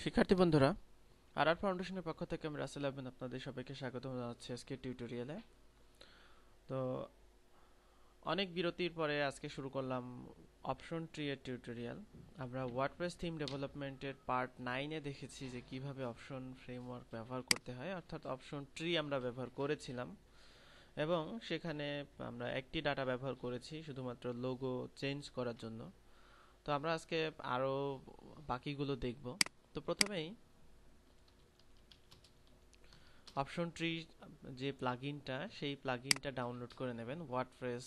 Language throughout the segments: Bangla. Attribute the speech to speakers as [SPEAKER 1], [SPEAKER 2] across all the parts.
[SPEAKER 1] শিক্ষার্থী বন্ধুরা, আর ফাউন্ডেশনের পক্ষ থেকে আমি রাসেল আহমেদ আপনাদের সবাইকে স্বাগত জানাচ্ছি আজকে টিউটোরিয়ালে। তো অনেক বিরতির পরে আজকে শুরু করলাম অপশন ট্রি এর টিউটোরিয়াল। আমরা ওয়ার্ডপ্রেস থিম ডেভেলপমেন্টের পার্ট 9-এ দেখেছি যে কিভাবে অপশন ফ্রেমওয়ার্ক ব্যবহার করতে হয়, অর্থাৎ অপশন ট্রি আমরা ব্যবহার করেছিলাম এবং সেখানে আমরা একটি ডাটা ব্যবহার করেছি শুধুমাত্র লোগো চেঞ্জ করার জন্য। তো আমরা আজকে আরও বাকিগুলো দেখব। তো প্রথমেই অপশন ট্রি যে প্লাগইনটা সেই প্লাগইনটা ডাউনলোড করে নেবেন ওয়ার্ডপ্রেস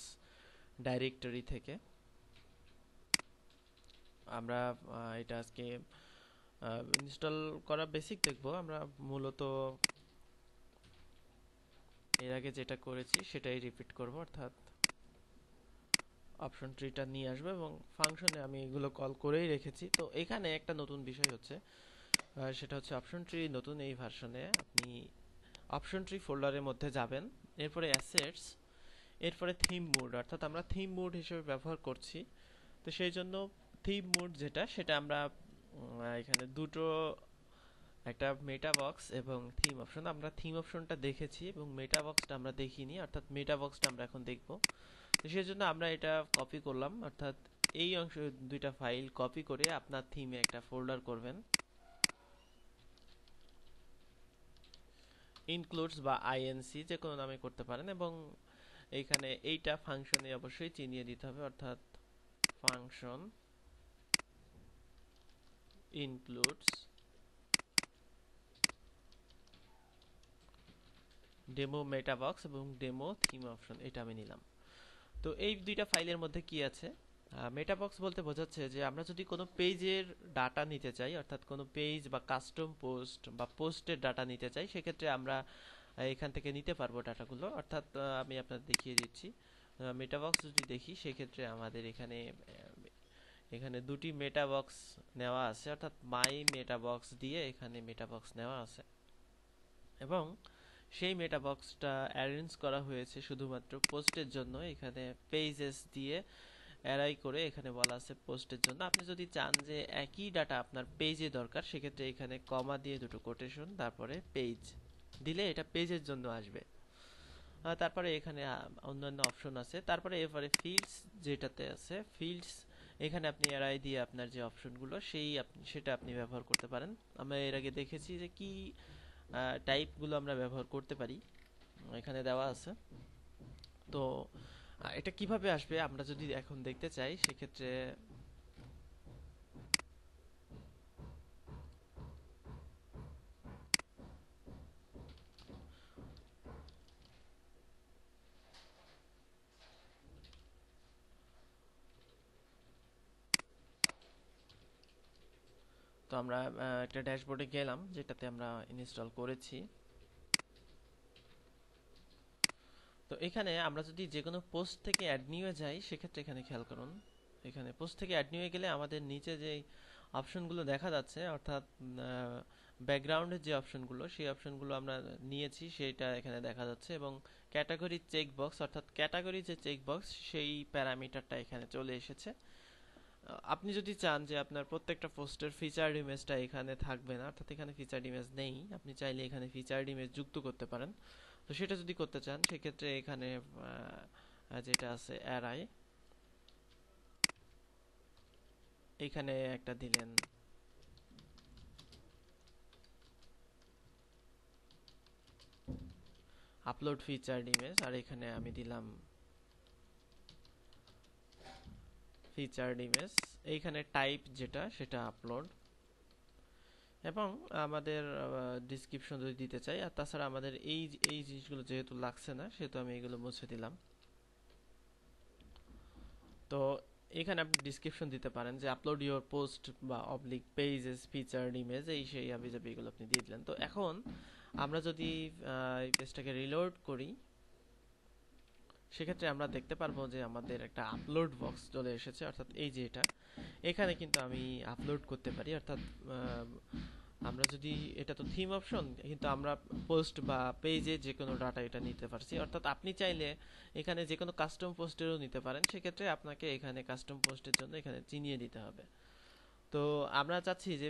[SPEAKER 1] ডাইরেক্টরি থেকে। আমরা এটা আজকে ইনস্টল করা বেসিক দেখব। আমরা মূলত এর আগে যেটা করেছি সেটাই রিপিট করব, অর্থাৎ অপশন ট্রিটা নিয়ে আসবো এবং ফাংশনে আমি এগুলো কল করেই রেখেছি। তো এখানে একটা নতুন বিষয় হচ্ছে, সেটা হচ্ছে অপশন ট্রি নতুন এই ভার্সনে আপনি অপশন ট্রি ফোল্ডারের মধ্যে যাবেন, এরপরে অ্যাসেটস, এরপরে থিম মোড, অর্থাৎ আমরা থিম মোড হিসেবে ব্যবহার করছি। তো সেই জন্য থিম মোড যেটা সেটা আমরা এখানে দুটো, একটা মেটা বক্স এবং থিম অপশন। আমরা থিম অপশনটা দেখেছি এবং মেটা বক্সটা আমরা দেখিনি, অর্থাৎ মেটা বক্সটা আমরা এখন দেখব। তো সেই জন্য আমরা এটা কপি করলাম, অর্থাৎ এই অংশ দুইটা ফাইল কপি করে আপনার থিমে একটা ফোল্ডার করবেন, ইনক্লুডস বা আইএনসি যে কোনো নামে করতে পারেন, এবং এইখানে এইটা ফাংশনে অবশ্যই চিনিয়ে দিতে হবে, অর্থাৎ ফাংশন ইনক্লুডস ডেমো মেটা বক্স এবং ডেমো থিম অপশন, এটা আমি নিলাম। তো এই দুইটা ফাইলের মধ্যে কি আছে? মেটা বক্স বলতে বোঝাচ্ছে যে আমরা যদি কোনো পেজের ডাটা নিতে চাই, অর্থাৎ কোনো পেজ বা কাস্টম পোস্ট বা পোস্টের ডাটা নিতে চাই, সেক্ষেত্রে আমরা এখান থেকে নিতে পারবো ডাটাগুলো। অর্থাৎ আমি আপনাদের দেখিয়ে দিচ্ছি। মেটা বক্স যদি দেখি সেক্ষেত্রে আমাদের এখানে এখানে দুটি মেটা বক্স নেওয়া আছে, অর্থাৎ মাই মেটা বক্স দিয়ে এখানে মেটা বক্স নেওয়া আছে এবং সেই মেটা বক্সটা অ্যারেঞ্জ করা হয়েছে শুধুমাত্র পোস্টের জন্য। এখানে পেজেস দিয়ে অ্যারাই করে এখানে বলা আছে পোস্টের জন্য। আপনি যদি চান যে একই ডাটা আপনার পেজে দরকার, সেক্ষেত্রে এখানে কমা দিয়ে দুটো কোটেশন তারপরে পেজ দিলে এটা পেজের জন্য আসবে। তারপরে এখানে অন্যান্য অপশন আছে। তারপরে এবারে ফিল্ডস যেটাতে আছে, ফিল্ডস এখানে আপনি অ্যারাই দিয়ে আপনার যে অপশনগুলো সেটা আপনি ব্যবহার করতে পারেন। আমরা এর আগে দেখেছি যে কি টাইপগুলো আমরা ব্যবহার করতে পারি, এখানে দেওয়া আছে। তো এটা কিভাবে আসবে আমরা যদি এখন দেখতে চাই, সেক্ষেত্রে তো আমরা একটা ড্যাশবোর্ডে গেলাম যেটাতে আমরা ইনস্টল করেছি। তো এখানে আমরা যদি যে কোনো পোস্ট থেকে অ্যাড নিয়ে যাই, সেক্ষেত্রে এখানে খেয়াল করুন, এখানে পোস্ট থেকে অ্যাড নিয়ে গেলে আমাদের নিচে যে অপশনগুলো দেখা যাচ্ছে, অর্থাৎ ব্যাকগ্রাউন্ডের যে অপশনগুলো সেই অপশনগুলো আমরা নিয়েছি সেটা এখানে দেখা যাচ্ছে, এবং ক্যাটাগরি চেক বক্স, অর্থাৎ ক্যাটাগরি যে চেক বক্স সেই প্যারামিটারটা এখানে চলে এসেছে। আপনি যদি চান যে আপনার প্রত্যেকটা পোস্টের ফিচার্ড ইমেজটা এখানে থাকবে না, অর্থাৎ এখানে ফিচার্ড ইমেজ নেই, আপনি চাইলে এখানে ফিচার্ড ইমেজ যুক্ত করতে পারেন। তো সেটা যদি করতে চান সেক্ষেত্রে এখানে যেটা আছে অ্যারাই, এখানে একটা দিলেন আপলোড ফিচার্ড ইমেজ, আর এখানে আমি দিলাম ফিচার্ড ইমেজ। এইখানে টাইপ যেটা সেটা আপলোড, এবং আমাদের ডিসক্রিপশন যদি দিতে চাই। আর তাছাড়া আমাদের এই জিনিসগুলো যেহেতু লাগছে না, সেহেতু আমি এগুলো মুছে দিলাম। তো এখানে আপনি ডিসক্রিপশন দিতে পারেন যে আপলোড ইউর পোস্ট বা অবলিক পেজেস ফিচার্ড ইমেজ, এই সেই হাবিজাবি এগুলো আপনি দিয়ে দিলেন। তো এখন আমরা যদি এই পেজটাকে রিলোড করি, সেক্ষেত্রে আমরা দেখতে পারবো যে আমাদের একটা আপলোড বক্স চলে এসেছে, অর্থাৎ এই যে এটা, এখানে কিন্তু আমি আপলোড করতে পারি। অর্থাৎ আমরা যদি, এটা তো থিম অপশন, কিন্তু আমরা পোস্ট বা পেজে যে কোনো ডাটা এটা নিতে পারছি। অর্থাৎ আপনি চাইলে এখানে যে কোনো কাস্টম পোস্টেরও নিতে পারেন, সেক্ষেত্রে আপনাকে এখানে কাস্টম পোস্টের জন্য এখানে চিনিয়ে দিতে হবে। তো আমরা চাচ্ছি যে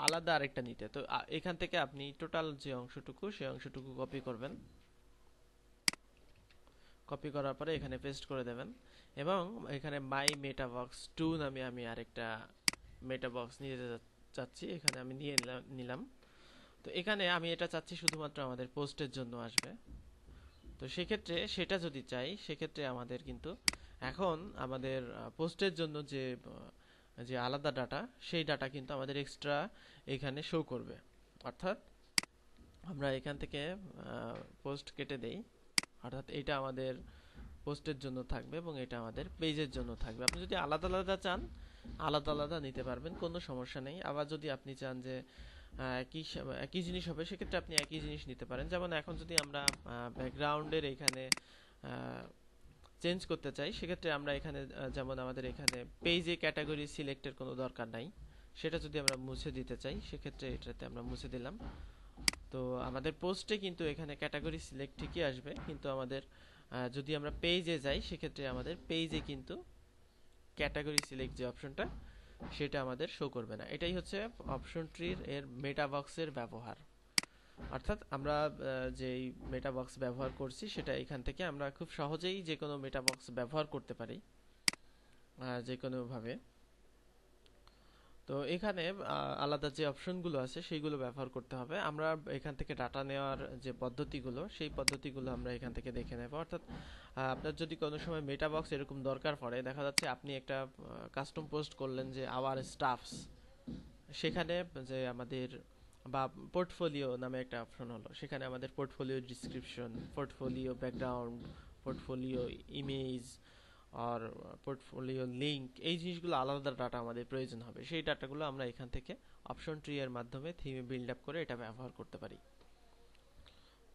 [SPEAKER 1] আলাদা আরেকটা নিতে। তো এখান থেকে আপনি টোটাল যে অংশটুকু সেই অংশটুকু কপি করবেন, কপি করার পরে এখানে পেস্ট করে দেবেন এবং এখানে মাই মেটাবক্স 2 নামে আমি আরেকটা মেটাবক্স নিতে চাচ্ছি, এখানে আমি নিয়ে নিলাম। তো এখানে আমি এটা চাচ্ছি শুধুমাত্র আমাদের পোস্টের জন্য আসবে। তো সেক্ষেত্রে সেটা যদি চাই সেক্ষেত্রে আমাদের কিন্তু এখন আমাদের পোস্টের জন্য যে যে আলাদা ডাটা, সেই ডাটা কিন্তু আমাদের এক্সট্রা এখানে শো করবে। অর্থাৎ আমরা এখান থেকে পোস্ট কেটে দেই, অর্থাৎ এটা আমাদের পোস্টের জন্য থাকবে এবং এটা আমাদের পেজের জন্য থাকবে। আপনি যদি আলাদা আলাদা চান আলাদা আলাদা নিতে পারবেন, কোনো সমস্যা নেই। আবার যদি আপনি চান যে একই জিনিস হবে, সেক্ষেত্রে আপনি একই জিনিস নিতে পারেন। যেমন এখন যদি আমরা ব্যাকগ্রাউন্ডের এখানে চেঞ্জ করতে চাই, সেক্ষেত্রে আমরা এখানে যেমন আমাদের এখানে পেজে ক্যাটাগরি সিলেক্টের কোনো দরকার নাই, সেটা যদি আমরা মুছে দিতে চাই সেক্ষেত্রে এটাতে আমরা মুছে দিলাম। তো আমাদের পোস্টে কিন্তু এখানে ক্যাটাগরি সিলেক্ট ঠিকই আসবে, কিন্তু আমাদের যদি আমরা পেজে যাই সেক্ষেত্রে আমাদের পেজে কিন্তু ক্যাটাগরি সিলেক্ট যে অপশনটা সেটা আমাদের শো করবে না। এটাই হচ্ছে অপশন ট্রির এর মেটাবক্সের ব্যবহার। অর্থাৎ আমরা যেই মেটাবক্স ব্যবহার করছি সেটা এখান থেকে আমরা খুব সহজেই যে কোনো মেটাবক্স ব্যবহার করতে পারি যে কোনোভাবে। তো এখানে আলাদা যে অপশনগুলো আছে সেইগুলো ব্যবহার করতে হবে। আমরা এখান থেকে ডাটা নেওয়ার যে পদ্ধতিগুলো সেই পদ্ধতিগুলো আমরা এখান থেকে দেখে নেব। অর্থাৎ আপনার যদি কোনো সময় মেটাবক্স এরকম দরকার পড়ে, দেখা যাচ্ছে আপনি একটা কাস্টম পোস্ট করলেন যে আওয়ার স্টাফস, সেখানে যে আমাদের বা পোর্টফোলিও নামে একটা অপশন হলো, সেখানে আমাদের portfolio description, portfolio background, portfolio image আর পোর্টফোলিও লিংক, এই জিনিসগুলো আলাদা ডাটা আমাদের প্রয়োজন হবে। সেই ডাটাগুলো আমরা এখান থেকে অপশন ট্রি এর মাধ্যমে থিমে বিল্ড আপ করে এটা ব্যবহার করতে পারি।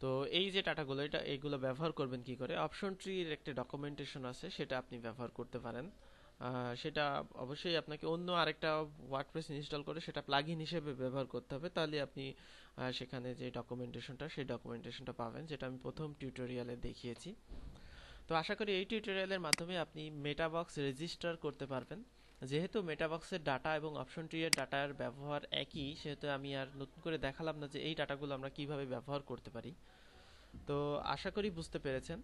[SPEAKER 1] তো এই যে ডাটাগুলো এইগুলো ব্যবহার করবেন কি করে, অপশন ট্রির একটা ডকুমেন্টেশন আছে, সেটা আপনি ব্যবহার করতে পারেন। সেটা অবশ্যই আপনাকে অন্য আরেকটা ওয়ার্ডপ্রেস ইনস্টল করে সেটা প্লাগইন হিসেবে ব্যবহার করতে হবে, তাহলে আপনি সেখানে যে ডকুমেন্টেশনটা সেই ডকুমেন্টেশনটা পাবেন, যেটা আমি প্রথম টিউটোরিয়ালে দেখিয়েছি। তো আশা করি এই টিউটোরিয়ালের মাধ্যমে আপনি মেটাবক্স রেজিস্টার করতে পারবেন। যেহেতু মেটাবক্সের ডাটা এবং অপশন ট্রি এর ডাটার ব্যবহার একই, সেহেতু আমি আর নতুন করে দেখালাম না যে এই ডাটাগুলো আমরা কিভাবে ব্যবহার করতে পারি। তো আশা করি বুঝতে পেরেছেন।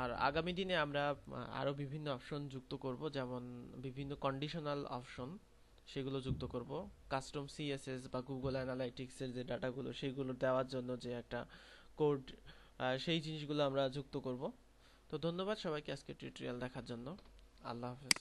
[SPEAKER 1] আর আগামী দিনে আমরা আরো বিভিন্ন অপশন যুক্ত করব, যেমন বিভিন্ন কন্ডিশনাল অপশন সেগুলো যুক্ত করব। কাস্টম সিএসএস বা গুগল অ্যানালাইটিক্স এর যে ডাটাগুলো সেগুলো দেওয়ার জন্য যে একটা কোড, সেই জিনিসগুলো আমরা যুক্ত করব। তো ধন্যবাদ সবাইকে আজকে টিউটোরিয়াল দেখার জন্য। আল্লাহ হাফেজ।